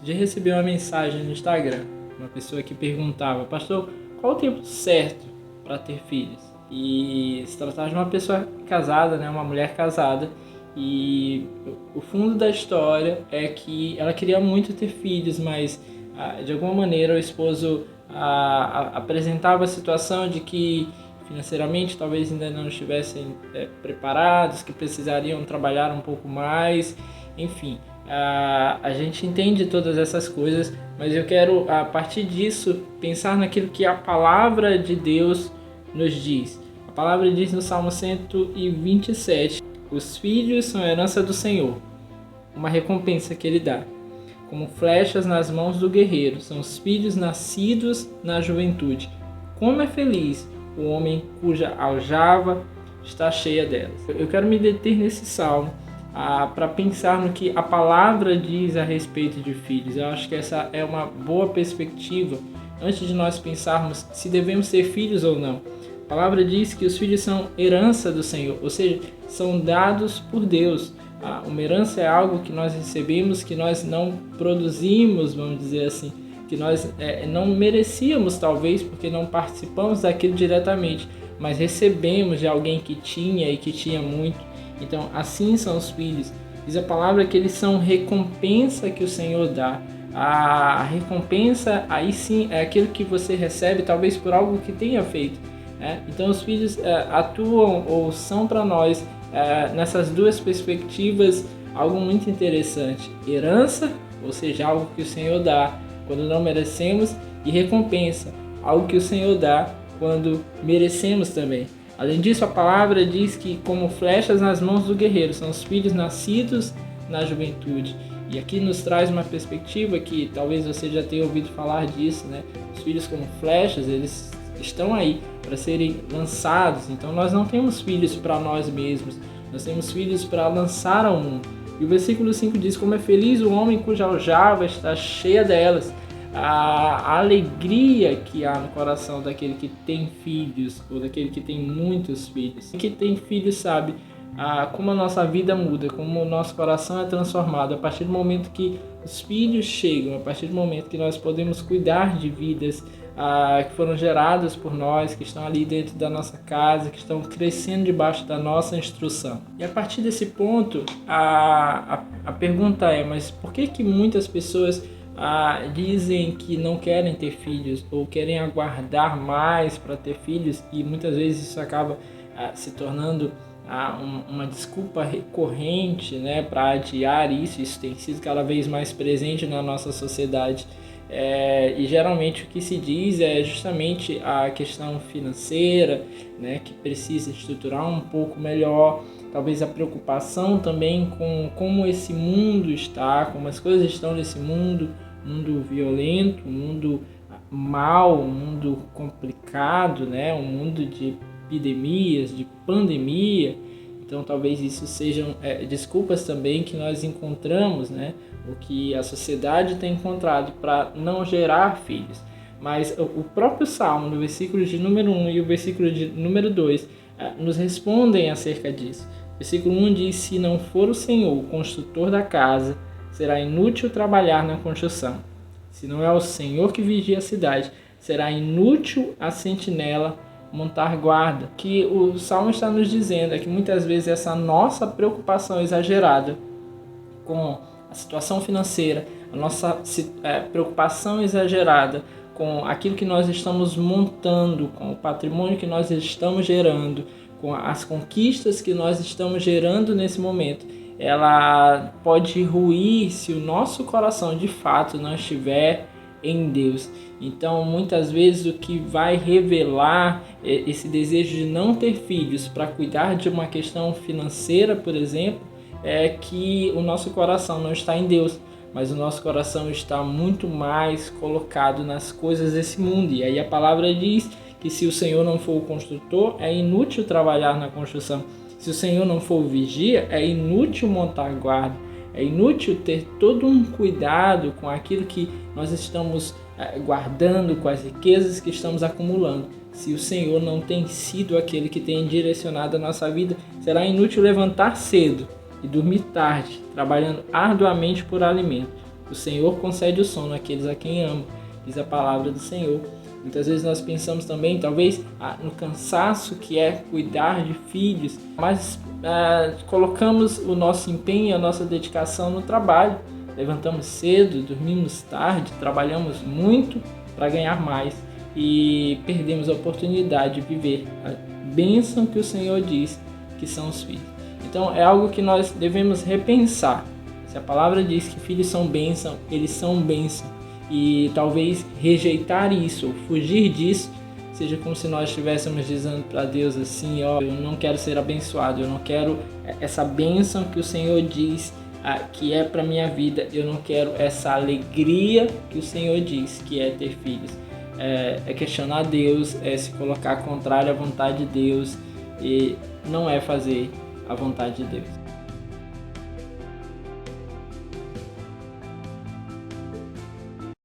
Já recebi uma mensagem no Instagram, uma pessoa que perguntava: pastor, qual o tempo certo para ter filhos? E se tratava de uma pessoa casada, né, uma mulher casada, e o fundo da história é que ela queria muito ter filhos, mas de alguma maneira o esposo apresentava a situação de que financeiramente talvez ainda não estivessem preparados, que precisariam trabalhar um pouco mais, enfim. A gente entende todas essas coisas, mas eu quero, a partir disso, pensar naquilo que a palavra de Deus nos diz. A palavra diz no Salmo 127: os filhos são a herança do Senhor, uma recompensa que Ele dá. Como flechas nas mãos do guerreiro, são os filhos nascidos na juventude. Como é feliz o homem cuja aljava está cheia delas. Eu quero me deter nesse salmo para pensar no que a palavra diz a respeito de filhos. Eu acho que essa é uma boa perspectiva antes de nós pensarmos se devemos ser filhos ou não. A palavra diz que os filhos são herança do Senhor, ou seja, são dados por Deus. Uma herança é algo que nós recebemos, que nós não produzimos, vamos dizer assim, que nós não merecíamos talvez porque não participamos daquilo diretamente, mas recebemos de alguém que tinha e que tinha muito. Então assim são os filhos. Diz a palavra que eles são recompensa que o Senhor dá. A recompensa aí sim é aquilo que você recebe talvez por algo que tenha feito. Então os filhos atuam ou são para nós nessas duas perspectivas algo muito interessante. Herança, ou seja, algo que o Senhor dá quando não merecemos, e recompensa, algo que o Senhor dá quando merecemos também. Além disso, a palavra diz que como flechas nas mãos do guerreiro são os filhos nascidos na juventude. E aqui nos traz uma perspectiva que talvez você já tenha ouvido falar disso, né? Os filhos como flechas, eles estão aí para serem lançados. Então nós não temos filhos para nós mesmos, nós temos filhos para lançar ao mundo. E o versículo 5 diz: como é feliz o homem cuja aljava está cheia delas. A alegria que há no coração daquele que tem filhos, ou daquele que tem muitos filhos. Quem tem filhos sabe como a nossa vida muda, como o nosso coração é transformado a partir do momento que os filhos chegam, a partir do momento que nós podemos cuidar de vidas que foram geradas por nós, que estão ali dentro da nossa casa, que estão crescendo debaixo da nossa instrução. E a partir desse ponto, a pergunta é: mas por que muitas pessoas dizem que não querem ter filhos ou querem aguardar mais para ter filhos, e muitas vezes isso acaba se tornando uma desculpa recorrente, né, para adiar isso? Isso tem sido cada vez mais presente na nossa sociedade. E geralmente o que se diz é justamente a questão financeira, né, que precisa estruturar um pouco melhor, talvez a preocupação também com como esse mundo está, como as coisas estão nesse mundo violento, um mundo mau, um mundo complicado, né, um mundo de epidemias, de pandemia. Então talvez isso sejam desculpas também que nós encontramos, né? O que a sociedade tem encontrado para não gerar filhos. Mas o próprio Salmo, no versículo de número 1 e o versículo de número 2, nos respondem acerca disso. O versículo 1 diz: se não for o Senhor o construtor da casa, será inútil trabalhar na construção. Se não é o Senhor que vigia a cidade, será inútil a sentinela montar guarda. Que o Salmo está nos dizendo é que muitas vezes essa nossa preocupação exagerada com a situação financeira, a nossa preocupação exagerada com aquilo que nós estamos montando, com o patrimônio que nós estamos gerando, com as conquistas que nós estamos gerando nesse momento, ela pode ruir se o nosso coração de fato não estiver em Deus. Então muitas vezes o que vai revelar esse desejo de não ter filhos para cuidar de uma questão financeira, por exemplo, é que o nosso coração não está em Deus, mas o nosso coração está muito mais colocado nas coisas desse mundo. E aí a palavra diz que se o Senhor não for o construtor, é inútil trabalhar na construção. Se o Senhor não for o vigia, é inútil montar guarda. É inútil ter todo um cuidado com aquilo que nós estamos guardando, com as riquezas que estamos acumulando. Se o Senhor não tem sido aquele que tem direcionado a nossa vida, será inútil levantar cedo e dormir tarde, trabalhando arduamente por alimento, O Senhor concede o sono àqueles a quem ama, diz a palavra do Senhor. Muitas vezes nós pensamos também, talvez, no cansaço que é cuidar de filhos, mas colocamos o nosso empenho, a nossa dedicação no trabalho. Levantamos cedo, dormimos tarde, trabalhamos muito para ganhar mais e perdemos a oportunidade de viver a bênção que o Senhor diz que são os filhos. Então é algo que nós devemos repensar. Se a palavra diz que filhos são bênção, eles são bênção. E talvez rejeitar isso ou fugir disso seja como se nós estivéssemos dizendo para Deus assim: ó, eu não quero ser abençoado, eu não quero essa bênção que o Senhor diz que é para minha vida, eu não quero essa alegria que o Senhor diz que é ter filhos. É questionar Deus, é se colocar contrário à vontade de Deus e não é fazer a vontade de Deus.